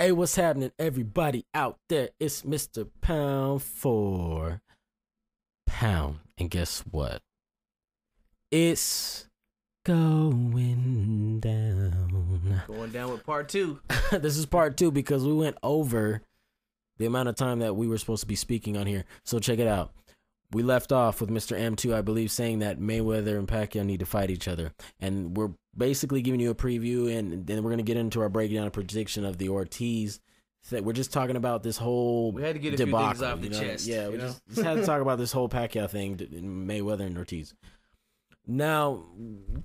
Hey, what's happening, everybody out there? It's Mr. Pound for Pound. And guess what? It's going down. Going down with part two. This is part two because we went over the amount of time that we were supposed to be speaking on here. So check it out. We left off with Mr. M2, I believe, saying that Mayweather and Pacquiao need to fight each other. And we're basically giving you a preview, and then we're going to get into our breakdown and prediction of the Ortiz. We're just talking about this whole We had to get a debacle, few things off the chest. Yeah, we just had to talk about this whole Pacquiao thing, Mayweather and Ortiz. Now,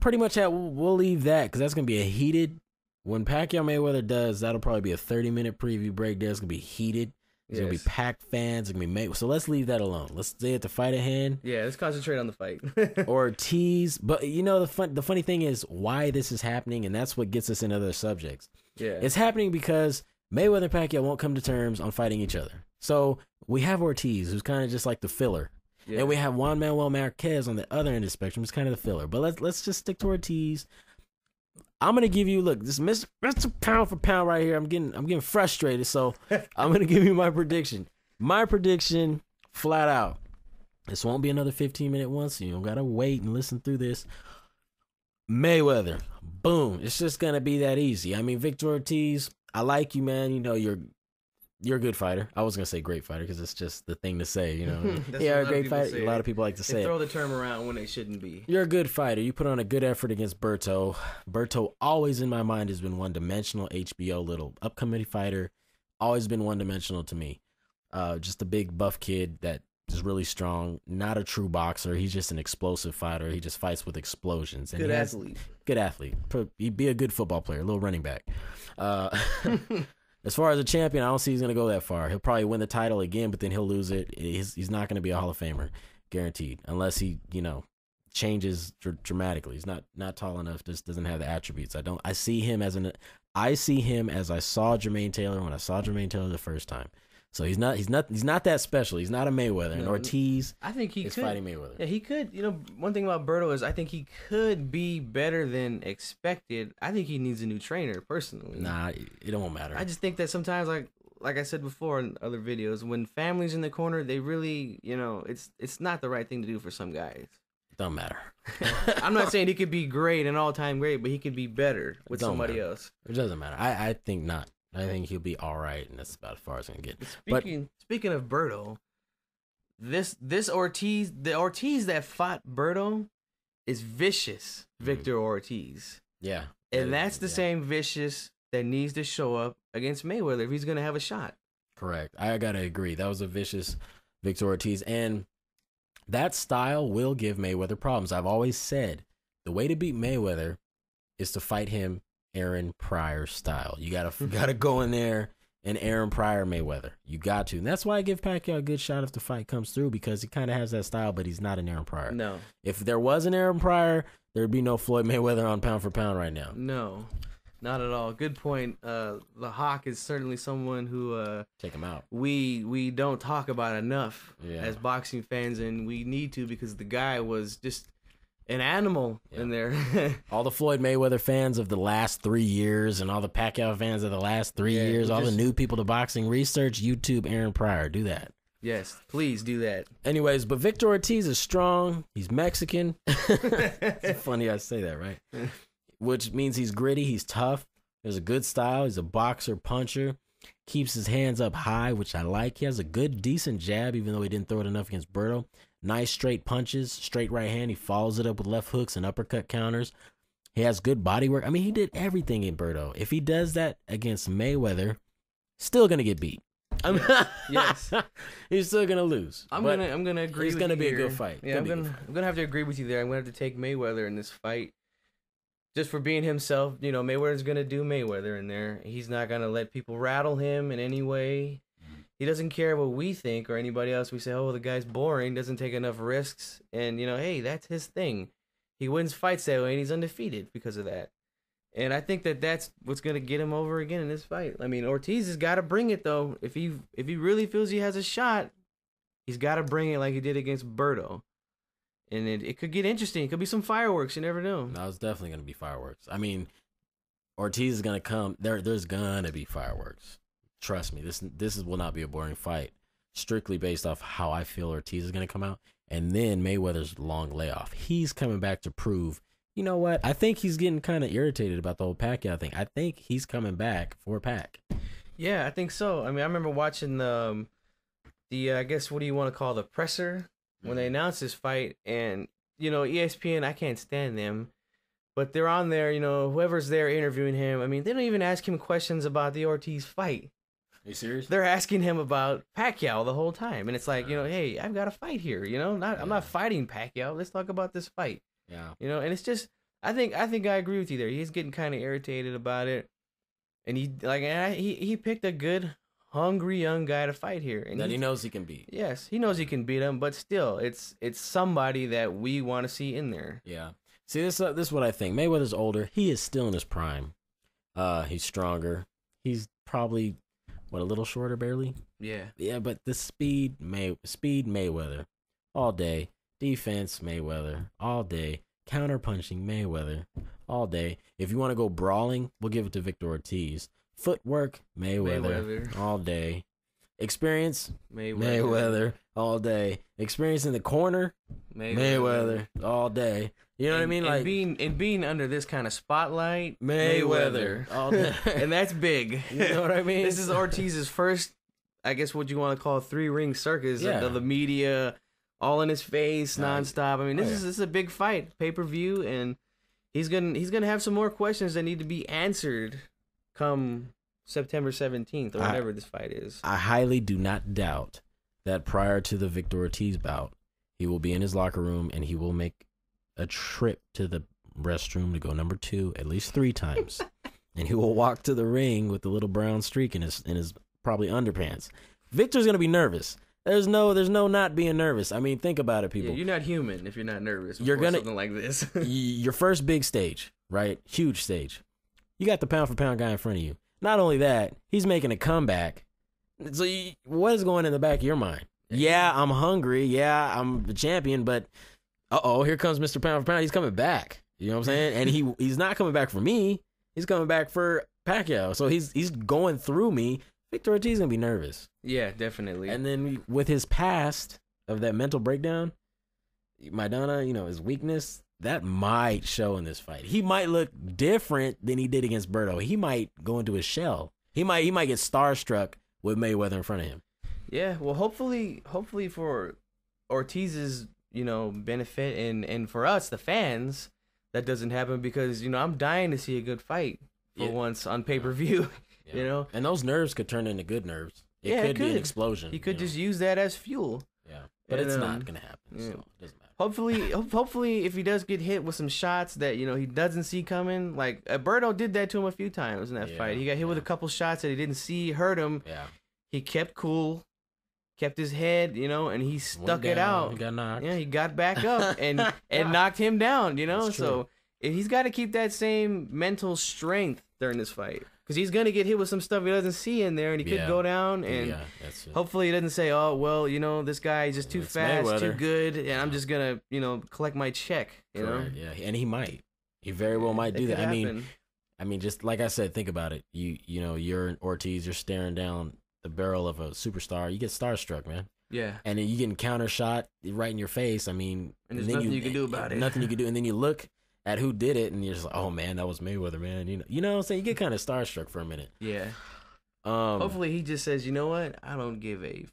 pretty much we'll leave that because that's going to be a heated. When Pacquiao Mayweather does, that'll probably be a 30-minute preview breakdown. It's going to be heated. There's going to be packed fans. It's going to be Mayweather. So let's leave that alone. Let's stay at the fight at hand. Yeah, let's concentrate on the fight. Ortiz. But, you know, the funny thing is why this is happening, and that's what gets us into other subjects. Yeah. It's happening because Mayweather and Pacquiao won't come to terms on fighting each other. So we have Ortiz, who's kind of just like the filler. Yeah. And we have Juan Manuel Marquez on the other end of the spectrum. It's kind of the filler. But let's just stick to Ortiz. I'm gonna give you this Mr. Pound for Pound right here. I'm getting frustrated, so I'm gonna give you my prediction. My prediction, flat out. This won't be another 15-minute one, so you don't gotta wait and listen through this. Mayweather, boom. It's just gonna be that easy. I mean, Victor Ortiz, I like you, man. You know you're a good fighter. I was gonna say great fighter because it's just the thing to say, you know. Yeah, a great fighter. A lot of people like to say they throw the term around when they shouldn't be. You're a good fighter. You put on a good effort against Berto. Berto always in my mind has been one-dimensional. HBO little upcoming fighter, always been one-dimensional to me. Just a big buff kid that is really strong. Not a true boxer. He's just an explosive fighter. He just fights with explosions. And good athlete. Good athlete. He'd be a good football player, a little running back. As far as a champion, I don't see he's going to go that far. He'll probably win the title again, but then he'll lose it. He's not going to be a Hall of Famer, guaranteed, unless he, changes dramatically. He's not tall enough, just doesn't have the attributes. I see him as I saw Jermaine Taylor when I saw Jermaine Taylor the first time. So he's not that special. He's not a Mayweather. And Ortiz I think he is could. fighting Mayweather. Yeah, he could. One thing about Berto is I think he could be better than expected. I think he needs a new trainer, personally. Nah, it won't matter. I just think that sometimes, like I said before in other videos, when family's in the corner, they really, it's not the right thing to do for some guys. Don't matter. I'm not saying he could be great, an all-time great, but he could be better with somebody else. It doesn't matter. I think not. I think he'll be all right, and that's about as far as I can get. Speaking of Berto, this Ortiz, the Ortiz that fought Berto, is vicious. Victor Ortiz. Yeah, and that's the same vicious that needs to show up against Mayweather if he's gonna have a shot. Correct. I gotta agree. That was a vicious Victor Ortiz, and that style will give Mayweather problems. I've always said the way to beat Mayweather is to fight him Aaron Pryor style. You gotta go in there and Aaron Pryor Mayweather. You got to. And that's why I give Pacquiao a good shot if the fight comes through, because he kind of has that style, but he's not an Aaron Pryor. No. If there was an Aaron Pryor, there'd be no Floyd Mayweather on pound for pound right now. No, not at all. Good point. The Hawk is certainly someone who take him out. We don't talk about enough as boxing fans, and we need to, because the guy was just an animal in there. All the Floyd Mayweather fans of the last 3 years and all the Pacquiao fans of the last 3 years, all the new people to boxing, research YouTube Aaron Pryor. Do that. Yes, please do that. Anyways, but Victor Ortiz is strong. He's Mexican. It's funny I say that, right? Which means he's gritty. He's tough. He has a good style. He's a boxer, puncher. Keeps his hands up high, which I like. He has a good, decent jab, even though he didn't throw it enough against Berto. Nice straight punches, straight right hand. He follows it up with left hooks and uppercut counters. He has good body work. I mean, he did everything in Berto. If he does that against Mayweather, still gonna get beat. Yes, he's still gonna lose. I'm gonna agree. It's gonna be a good fight. Yeah, I'm gonna have to agree with you there. I'm gonna have to take Mayweather in this fight, just for being himself. Mayweather's gonna do Mayweather in there. He's not gonna let people rattle him in any way. He doesn't care what we think or anybody else. We say, oh, the guy's boring, doesn't take enough risks. And, hey, that's his thing. He wins fights that way, and he's undefeated because of that. And I think that that's what's going to get him over again in this fight. I mean, Ortiz has got to bring it, though. If he really feels he has a shot, he's got to bring it like he did against Berto. And it could get interesting. It could be some fireworks. You never know. No, it's definitely going to be fireworks. I mean, Ortiz is going to come. There's going to be fireworks. trust me, this will not be a boring fight. Strictly based off how I feel Ortiz is going to come out. And then Mayweather's long layoff. He's coming back to prove, you know what? I think he's getting kind of irritated about the whole Pacquiao thing. I think he's coming back for Pac. Yeah, I think so. I mean, I remember watching the I guess, what do you want to call the presser when they announced this fight. And, you know, ESPN, I can't stand them. But they're on there, you know, whoever's there interviewing him. I mean, they don't even ask him questions about the Ortiz fight. Are you serious? They're asking him about Pacquiao the whole time. And it's like, you know, hey, I've got a fight here, you know? I'm not fighting Pacquiao. Let's talk about this fight. Yeah. You know, and it's just, I think I agree with you there. He's getting kind of irritated about it. And he picked a good, hungry young guy to fight here. And that he knows he can beat. Yes, he knows he can beat him, but still, it's somebody that we want to see in there. Yeah. See, this is what I think. Mayweather's older. He is still in his prime. He's stronger. He's probably a little shorter, barely. Yeah. Yeah, but the speed Mayweather, all day. Defense Mayweather, all day. Counter-punching Mayweather, all day. If you want to go brawling, we'll give it to Victor Ortiz. Footwork Mayweather. All day. Experience Mayweather, all day. Experience in the corner Mayweather all day. You know what I mean? Like being under this kind of spotlight, Mayweather all day. And that's big. You know what I mean? This is Ortiz's first, I guess what you want to call, 3-ring circus of the media, all in his face, nonstop. I mean, this is a big fight, pay-per-view, and he's gonna have some more questions that need to be answered come September 17th or whatever this fight is. I highly do not doubt that prior to the Victor Ortiz bout, he will be in his locker room and he will make a trip to the restroom to go number 2 at least 3 times. And he will walk to the ring with the little brown streak in his probably underpants. Victor's going to be nervous. There's no not being nervous. I mean, think about it, people. Yeah, you're not human if you're not nervous. You're gonna something like this. Your first big stage, right? Huge stage. You got the pound for pound guy in front of you. Not only that, he's making a comeback. So what is going in the back of your mind? Yeah, I'm hungry. Yeah, I'm the champion, but here comes Mr. Pound for Pound. He's coming back. You know what I'm saying? And he's not coming back for me. He's coming back for Pacquiao. So he's going through me. Victor Ortiz gonna be nervous. Yeah, definitely. And then with his past of that mental breakdown, Maidana, you know, his weakness, that might show in this fight. He might look different than he did against Berto. He might go into his shell. He might get starstruck with Mayweather in front of him. Yeah, well, hopefully for Ortiz's, you know, benefit and for us, the fans, that doesn't happen because, you know, I'm dying to see a good fight for once on pay-per-view, you know? And those nerves could turn into good nerves. It could be an explosion. He could just use that as fuel. Yeah, but it's not going to happen, so it doesn't matter. Hopefully, if he does get hit with some shots that, you know, he doesn't see coming, like Berto did that to him a few times in that fight. He got hit with a couple shots that he didn't see, hurt him. Yeah, he kept cool, kept his head, you know, and he stuck it out. He got knocked. Yeah, he got back up and knocked him down, you know. So he's got to keep that same mental strength during this fight. Because he's going to get hit with some stuff he doesn't see in there, and he could go down, and hopefully he doesn't say, oh, well, you know, this guy is just too fast, Mayweather. Too good, and I'm just going to, you know, collect my check, you know? Yeah, and he might. He very well might do that. I mean, just like I said, think about it. You know, you're Ortiz, you're staring down the barrel of a superstar. You get starstruck, man. Yeah. And then you getting counter shot right in your face. I mean, and there's nothing you can do about it. Nothing you can do. And then you look at who did it, and you're just like, oh man, that was Mayweather, man. You know what I'm saying? You get kind of starstruck for a minute. Yeah. Hopefully he just says, you know what? I don't give a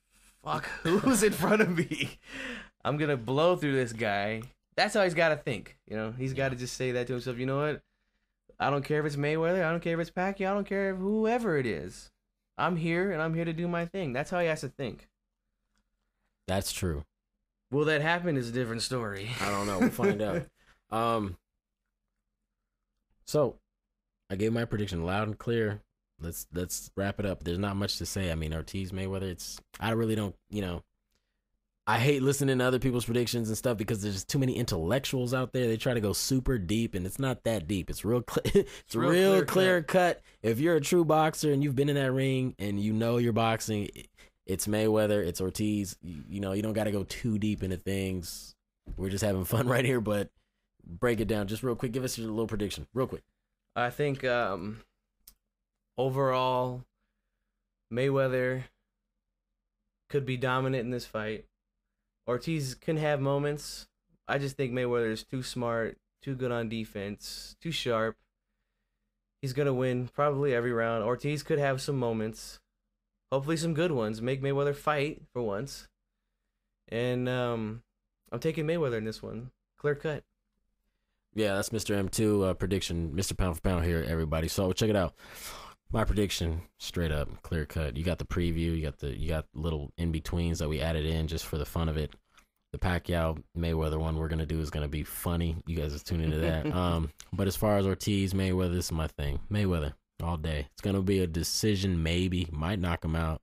fuck who's in front of me. I'm gonna blow through this guy. That's how he's got to think. You know, he's got to just say that to himself. You know what? I don't care if it's Mayweather. I don't care if it's Pacquiao. I don't care if whoever it is. I'm here, and I'm here to do my thing. That's how he has to think. That's true. Will that happen is a different story. I don't know. We'll find out. So, I gave my prediction loud and clear. Let's wrap it up. There's not much to say. I mean, Ortiz, Mayweather, I really don't, you know, I hate listening to other people's predictions and stuff because there's too many intellectuals out there. They try to go super deep, and it's not that deep. It's real clear cut. If you're a true boxer and you've been in that ring and you know you're boxing, it's Mayweather, it's Ortiz. You know, you don't got to go too deep into things. We're just having fun right here, but break it down just real quick. Give us your little prediction real quick. I think overall Mayweather could be dominant in this fight. Ortiz can have moments. I just think Mayweather is too smart, too good on defense, too sharp. He's going to win probably every round. Ortiz could have some moments. Hopefully some good ones. Make Mayweather fight for once. And I'm taking Mayweather in this one. Clear cut. Yeah, that's Mr. M2 prediction. Mr. Pound for Pound here, everybody. So check it out. My prediction, straight up, clear cut. You got the preview. You got little in betweens that we added in just for the fun of it. The Pacquiao Mayweather one we're gonna do is gonna be funny. You guys just tune into that. But as far as Ortiz Mayweather, this is my thing. Mayweather all day. It's gonna be a decision, maybe. Might knock him out.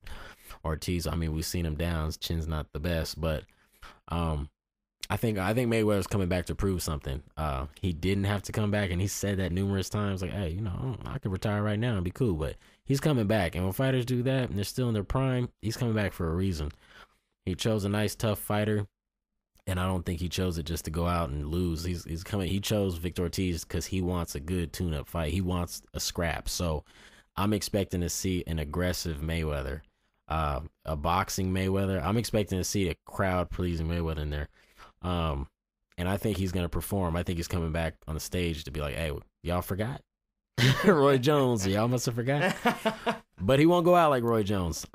Ortiz, I mean, we've seen him down. His chin's not the best, but I think Mayweather's coming back to prove something. He didn't have to come back, and he said that numerous times. Like, hey, I could retire right now and be cool, but he's coming back. And when fighters do that and they're still in their prime, he's coming back for a reason. He chose a nice, tough fighter. And I don't think he chose it just to go out and lose. He's coming. He chose Victor Ortiz because he wants a good tune-up fight. He wants a scrap. So I'm expecting to see an aggressive Mayweather, a boxing Mayweather. I'm expecting to see a crowd-pleasing Mayweather in there. And I think he's gonna perform. I think he's coming back on the stage to be like, "Hey, y'all forgot Roy Jones? Y'all must have forgot." But he won't go out like Roy Jones.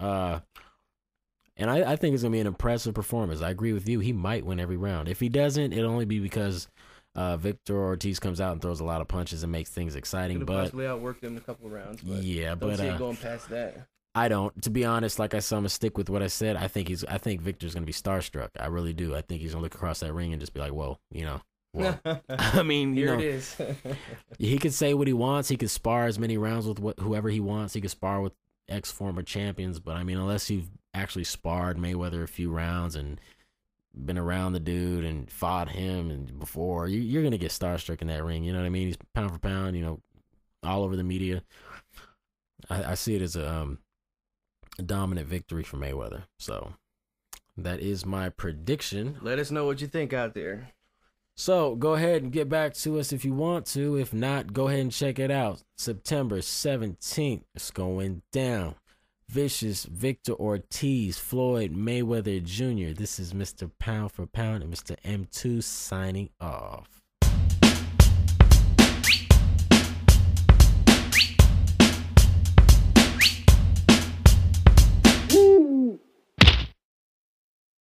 And I think it's going to be an impressive performance. I agree with you. He might win every round. If he doesn't, it'll only be because Victor Ortiz comes out and throws a lot of punches and makes things exciting. Could have possibly outworked him in a couple of rounds. But yeah, don't see it going past that. I don't. To be honest, like I said, I'm going to stick with what I said. I think Victor's going to be starstruck. I really do. I think he's going to look across that ring and just be like, whoa, Well, I mean, Here it is. He could say what he wants. He could spar as many rounds with whoever he wants. He could spar with ex-former champions. But, I mean, unless you've actually sparred Mayweather a few rounds and been around the dude and fought him and before, you're going to get starstruck in that ring. You know what I mean? He's pound for pound, all over the media. I see it as a dominant victory for Mayweather. So that is my prediction. Let us know what you think out there. So go ahead and get back to us if you want to. If not, go ahead and check it out. September 17th, it's going down. Vicious Victor Ortiz, Floyd Mayweather Jr. This is Mr. Pound for Pound and Mr. M2 signing off.